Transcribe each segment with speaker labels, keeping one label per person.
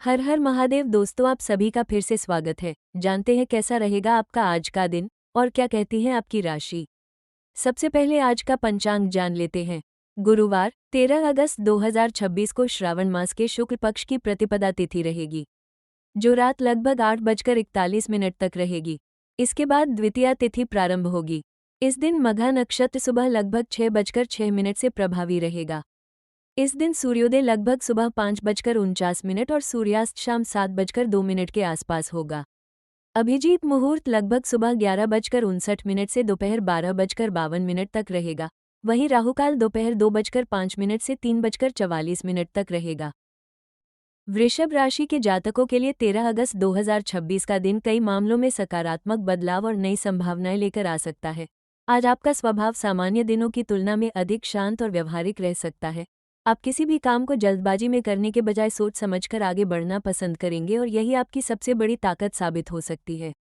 Speaker 1: हर हर महादेव दोस्तों, आप सभी का फिर से स्वागत है। जानते हैं कैसा रहेगा आपका आज का दिन और क्या कहती है आपकी राशि। सबसे पहले आज का पंचांग जान लेते हैं। गुरुवार 13 अगस्त 2026 को श्रावण मास के शुक्ल पक्ष की प्रतिपदा तिथि रहेगी, जो रात लगभग 8:41 तक रहेगी। इसके बाद द्वितीया तिथि प्रारंभ होगी। इस दिन मघा नक्षत्र सुबह लगभग 6:06 से प्रभावी रहेगा। इस दिन सूर्योदय लगभग सुबह 5:49 और सूर्यास्त शाम 7:02 के आसपास होगा। अभिजीत मुहूर्त लगभग सुबह 11:59 से दोपहर 12:52 तक रहेगा। वहीं राहुकाल दोपहर 2:05 से 3:44 तक रहेगा। वृषभ राशि के जातकों के लिए 13 अगस्त 2026 का दिन कई मामलों में सकारात्मक बदलाव और नई संभावनाएं लेकर आ सकता है। आज आपका स्वभाव सामान्य दिनों की तुलना में अधिक शांत और व्यवहारिक रह सकता है। आप किसी भी काम को जल्दबाजी में करने के बजाय सोच समझकर आगे बढ़ना पसंद करेंगे और यही आपकी सबसे बड़ी ताकत साबित हो सकती है।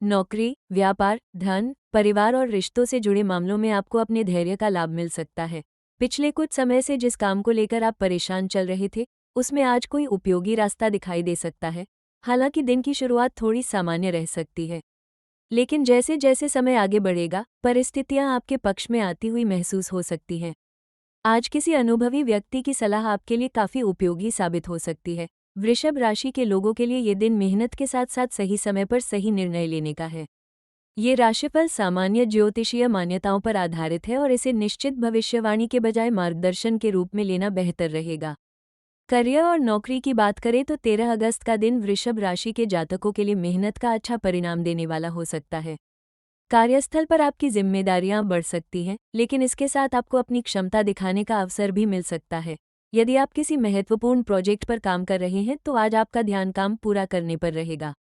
Speaker 1: नौकरी, व्यापार, धन, परिवार और रिश्तों से जुड़े मामलों में आपको अपने धैर्य का लाभ मिल सकता है। पिछले कुछ समय से जिस काम को लेकर आप परेशान चल रहे थे, उसमें आज कोई उपयोगी रास्ता दिखाई दे सकता है। हालांकि दिन की शुरुआत थोड़ी सामान्य रह सकती है, लेकिन जैसे जैसे समय आगे बढ़ेगा, परिस्थितियां आपके पक्ष में आती हुई महसूस हो सकती हैं। आज किसी अनुभवी व्यक्ति की सलाह आपके लिए काफी उपयोगी साबित हो सकती है। वृषभ राशि के लोगों के लिए ये दिन मेहनत के साथ साथ सही समय पर सही निर्णय लेने का है। ये राशिफल सामान्य ज्योतिषीय मान्यताओं पर आधारित है और इसे निश्चित भविष्यवाणी के बजाय मार्गदर्शन के रूप में लेना बेहतर रहेगा। करियर और नौकरी की बात करें तो 13 अगस्त का दिन वृषभ राशि के जातकों के लिए मेहनत का अच्छा परिणाम देने वाला हो सकता है। कार्यस्थल पर आपकी जिम्मेदारियां बढ़ सकती हैं, लेकिन इसके साथ आपको अपनी क्षमता दिखाने का अवसर भी मिल सकता है। यदि आप किसी महत्वपूर्ण प्रोजेक्ट पर काम कर रहे हैं तो आज आपका ध्यान काम पूरा करने पर रहेगा।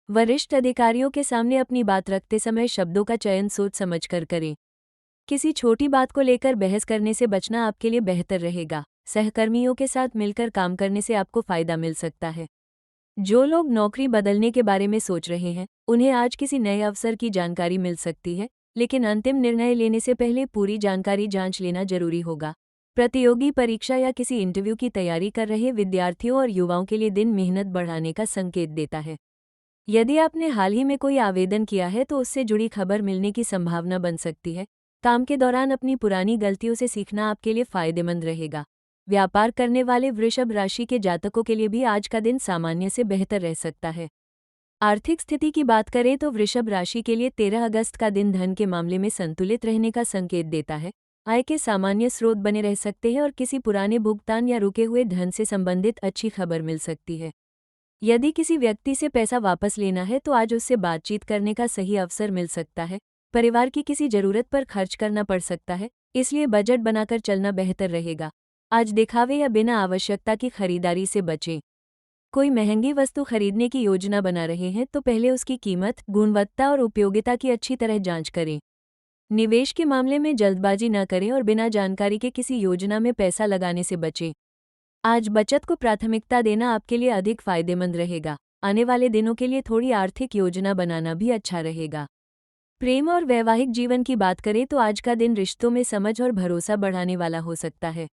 Speaker 1: वरिष्ठ अधिकारियों के सामने अपनी बात रखते समय शब्दों का चयन सोच समझकर करें। किसी छोटी बात को लेकर बहस करने से बचना आपके लिए बेहतर रहेगा। सहकर्मियों के साथ मिलकर काम करने से आपको फायदा मिल सकता है। जो लोग नौकरी बदलने के बारे में सोच रहे हैं, उन्हें आज किसी नए अवसर की जानकारी मिल सकती है, लेकिन अंतिम निर्णय लेने से पहले पूरी जानकारी जांच लेना जरूरी होगा। प्रतियोगी परीक्षा या किसी इंटरव्यू की तैयारी कर रहे विद्यार्थियों और युवाओं के लिए दिन मेहनत बढ़ाने का संकेत देता है। यदि आपने हाल ही में कोई आवेदन किया है तो उससे जुड़ी खबर मिलने की संभावना बन सकती है। काम के दौरान अपनी पुरानी गलतियों से सीखना आपके लिए फायदेमंद रहेगा। व्यापार करने वाले वृषभ राशि के जातकों के लिए भी आज का दिन सामान्य से बेहतर रह सकता है। आर्थिक स्थिति की बात करें तो वृषभ राशि के लिए 13 अगस्त का दिन धन के मामले में संतुलित रहने का संकेत देता है। आय के सामान्य स्रोत बने रह सकते हैं और किसी पुराने भुगतान या रुके हुए धन से संबंधित अच्छी खबर मिल सकती है। यदि किसी व्यक्ति से पैसा वापस लेना है तो आज उससे बातचीत करने का सही अवसर मिल सकता है। परिवार की किसी जरूरत पर खर्च करना पड़ सकता है, इसलिए बजट बनाकर चलना बेहतर रहेगा। आज दिखावे या बिना आवश्यकता की खरीदारी से बचें। कोई महंगी वस्तु खरीदने की योजना बना रहे हैं तो पहले उसकी कीमत, गुणवत्ता और उपयोगिता की अच्छी तरह जांच करें। निवेश के मामले में जल्दबाजी न करें और बिना जानकारी के किसी योजना में पैसा लगाने से बचें। आज बचत को प्राथमिकता देना आपके लिए अधिक फायदेमंद रहेगा। आने वाले दिनों के लिए थोड़ी आर्थिक योजना बनाना भी अच्छा रहेगा। प्रेम और वैवाहिक जीवन की बात करें तो आज का दिन रिश्तों में समझ और भरोसा बढ़ाने वाला हो सकता है।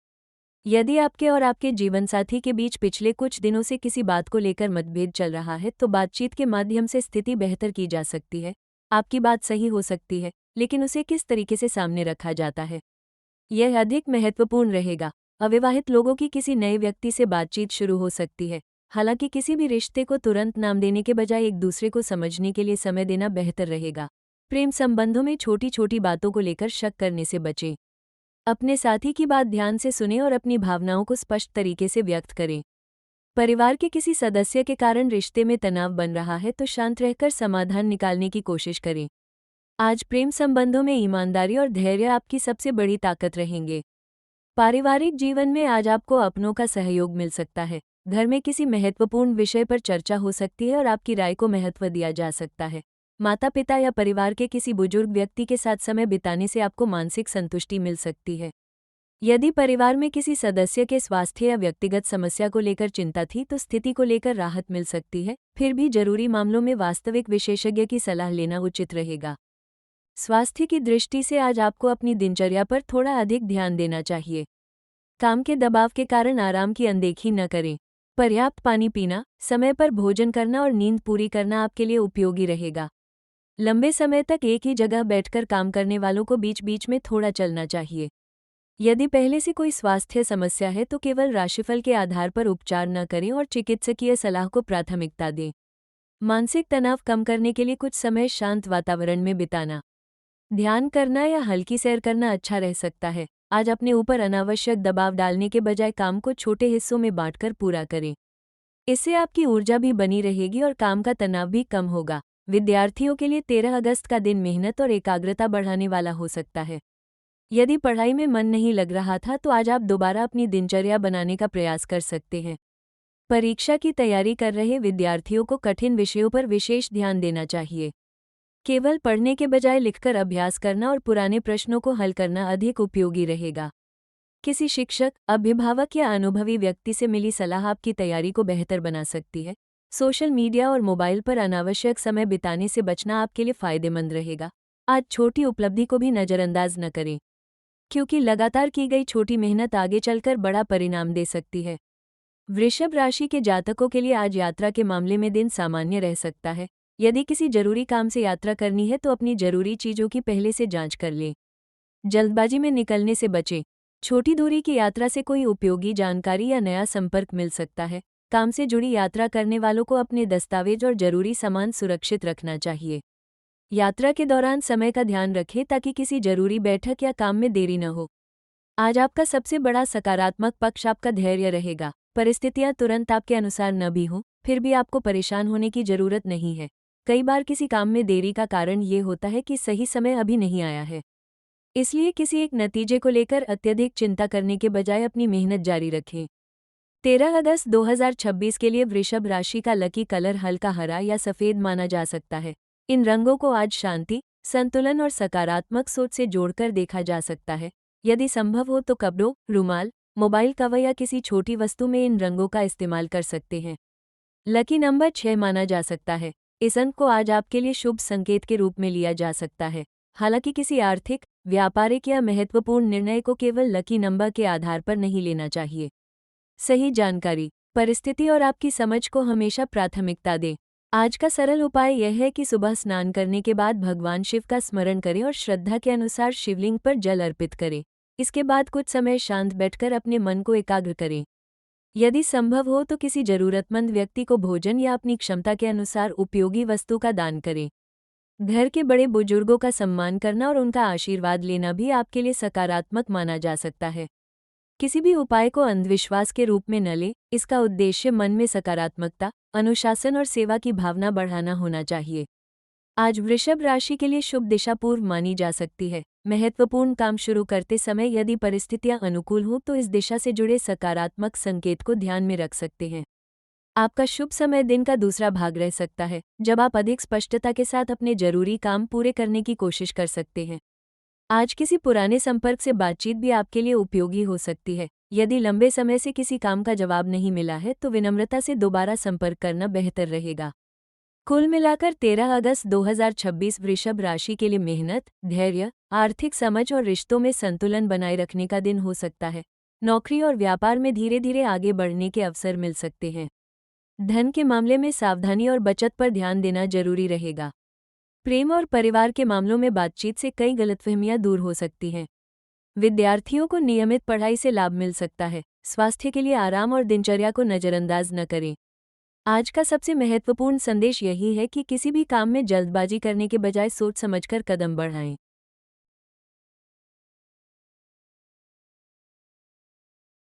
Speaker 1: यदि आपके और आपके जीवनसाथी के बीच पिछले कुछ दिनों से किसी बात को लेकर मतभेद चल रहा है तो बातचीत के माध्यम से स्थिति बेहतर की जा सकती है। आपकी बात सही हो सकती है, लेकिन उसे किस तरीके से सामने रखा जाता है, यह अधिक महत्वपूर्ण रहेगा। अविवाहित लोगों की किसी नए व्यक्ति से बातचीत शुरू हो सकती है। हालांकि किसी भी रिश्ते को तुरंत नाम देने के बजाय एक दूसरे को समझने के लिए समय देना बेहतर रहेगा। प्रेम संबंधों में छोटी छोटी बातों को लेकर शक करने से बचें। अपने साथी की बात ध्यान से सुनें और अपनी भावनाओं को स्पष्ट तरीके से व्यक्त करें। परिवार के किसी सदस्य के कारण रिश्ते में तनाव बन रहा है तो शांत रहकर समाधान निकालने की कोशिश करें। आज प्रेम संबंधों में ईमानदारी और धैर्य आपकी सबसे बड़ी ताकत रहेंगे। पारिवारिक जीवन में आज आपको अपनों का सहयोग मिल सकता है। घर में किसी महत्वपूर्ण विषय पर चर्चा हो सकती है और आपकी राय को महत्व दिया जा सकता है। माता पिता या परिवार के किसी बुजुर्ग व्यक्ति के साथ समय बिताने से आपको मानसिक संतुष्टि मिल सकती है। यदि परिवार में किसी सदस्य के स्वास्थ्य या व्यक्तिगत समस्या को लेकर चिंता थी तो स्थिति को लेकर राहत मिल सकती है। फिर भी जरूरी मामलों में वास्तविक विशेषज्ञ की सलाह लेना उचित रहेगा। स्वास्थ्य की दृष्टि से आज आपको अपनी दिनचर्या पर थोड़ा अधिक ध्यान देना चाहिए। काम के दबाव के कारण आराम की अनदेखी न करें। पर्याप्त पानी पीना, समय पर भोजन करना और नींद पूरी करना आपके लिए उपयोगी रहेगा। लंबे समय तक एक ही जगह बैठकर काम करने वालों को बीच बीच में थोड़ा चलना चाहिए। यदि पहले से कोई स्वास्थ्य समस्या है तो केवल राशिफल के आधार पर उपचार न करें और चिकित्सकीय सलाह को प्राथमिकता दें। मानसिक तनाव कम करने के लिए कुछ समय शांत वातावरण में बिताना, ध्यान करना या हल्की सैर करना अच्छा रह सकता है। आज अपने ऊपर अनावश्यक दबाव डालने के बजाय काम को छोटे हिस्सों में बांटकर पूरा करें। इससे आपकी ऊर्जा भी बनी रहेगी और काम का तनाव भी कम होगा। विद्यार्थियों के लिए 13 अगस्त का दिन मेहनत और एकाग्रता बढ़ाने वाला हो सकता है। यदि पढ़ाई में मन नहीं लग रहा था तो आज आप दोबारा अपनी दिनचर्या बनाने का प्रयास कर सकते हैं। परीक्षा की तैयारी कर रहे विद्यार्थियों को कठिन विषयों पर विशेष ध्यान देना चाहिए। केवल पढ़ने के बजाय लिखकर अभ्यास करना और पुराने प्रश्नों को हल करना अधिक उपयोगी रहेगा। किसी शिक्षक, अभिभावक या अनुभवी व्यक्ति से मिली सलाह आपकी तैयारी को बेहतर बना सकती है। सोशल मीडिया और मोबाइल पर अनावश्यक समय बिताने से बचना आपके लिए फायदेमंद रहेगा। आज छोटी उपलब्धि को भी नज़रअंदाज न करें, क्योंकि लगातार की गई छोटी मेहनत आगे चलकर बड़ा परिणाम दे सकती है। वृषभ राशि के जातकों के लिए आज यात्रा के मामले में दिन सामान्य रह सकता है। यदि किसी जरूरी काम से यात्रा करनी है तो अपनी जरूरी चीजों की पहले से जांच कर लें। जल्दबाजी में निकलने से बचें। छोटी दूरी की यात्रा से कोई उपयोगी जानकारी या नया संपर्क मिल सकता है। काम से जुड़ी यात्रा करने वालों को अपने दस्तावेज और जरूरी सामान सुरक्षित रखना चाहिए। यात्रा के दौरान समय का ध्यान रखें ताकि किसी जरूरी बैठक या काम में देरी न हो। आज आपका सबसे बड़ा सकारात्मक पक्ष आपका धैर्य रहेगा। परिस्थितियां तुरंत आपके अनुसार न भी हों, फिर भी आपको परेशान होने की जरूरत नहीं है। कई बार किसी काम में देरी का कारण ये होता है कि सही समय अभी नहीं आया है। इसलिए किसी एक नतीजे को लेकर अत्यधिक चिंता करने के बजाय अपनी मेहनत जारी रखें। 13 अगस्त 2026 के लिए वृषभ राशि का लकी कलर हल्का हरा या सफ़ेद माना जा सकता है। इन रंगों को आज शांति, संतुलन और सकारात्मक सोच से जोड़कर देखा जा सकता है। यदि संभव हो तो कपड़ों, रुमाल, मोबाइल कवर या किसी छोटी वस्तु में इन रंगों का इस्तेमाल कर सकते हैं। लकी नंबर 6 माना जा सकता है। इस अंक को आज आपके लिए शुभ संकेत के रूप में लिया जा सकता है। हालांकि किसी आर्थिक, व्यापारिक या महत्वपूर्ण निर्णय को केवल लकी नंबर के आधार पर नहीं लेना चाहिए। सही जानकारी, परिस्थिति और आपकी समझ को हमेशा प्राथमिकता दें। आज का सरल उपाय यह है कि सुबह स्नान करने के बाद भगवान शिव का स्मरण करें और श्रद्धा के अनुसार शिवलिंग पर जल अर्पित करें। इसके बाद कुछ समय शांत बैठकर अपने मन को एकाग्र करें। यदि संभव हो तो किसी जरूरतमंद व्यक्ति को भोजन या अपनी क्षमता के अनुसार उपयोगी वस्तु का दान करें। घर के बड़े बुजुर्गों का सम्मान करना और उनका आशीर्वाद लेना भी आपके लिए सकारात्मक माना जा सकता है। किसी भी उपाय को अंधविश्वास के रूप में न लें। इसका उद्देश्य मन में सकारात्मकता, अनुशासन और सेवा की भावना बढ़ाना होना चाहिए। आज वृषभ राशि के लिए शुभ दिशा पूर्व मानी जा सकती है। महत्वपूर्ण काम शुरू करते समय यदि परिस्थितियां अनुकूल हों तो इस दिशा से जुड़े सकारात्मक संकेत को ध्यान में रख सकते हैं। आपका शुभ समय दिन का दूसरा भाग रह सकता है, जब आप अधिक स्पष्टता के साथ अपने जरूरी काम पूरे करने की कोशिश कर सकते हैं। आज किसी पुराने संपर्क से बातचीत भी आपके लिए उपयोगी हो सकती है। यदि लंबे समय से किसी काम का जवाब नहीं मिला है तो विनम्रता से दोबारा संपर्क करना बेहतर रहेगा। कुल मिलाकर 13 अगस्त 2026 वृषभ राशि के लिए मेहनत, धैर्य, आर्थिक समझ और रिश्तों में संतुलन बनाए रखने का दिन हो सकता है। नौकरी और व्यापार में धीरे धीरे आगे बढ़ने के अवसर मिल सकते हैं। धन के मामले में सावधानी और बचत पर ध्यान देना जरूरी रहेगा। प्रेम और परिवार के मामलों में बातचीत से कई गलतफहमियां दूर हो सकती हैं। विद्यार्थियों को नियमित पढ़ाई से लाभ मिल सकता है। स्वास्थ्य के लिए आराम और दिनचर्या को नज़रअंदाज न करें। आज का सबसे महत्वपूर्ण संदेश यही है कि किसी भी काम में जल्दबाजी करने के बजाय सोच समझकर कदम बढ़ाएं।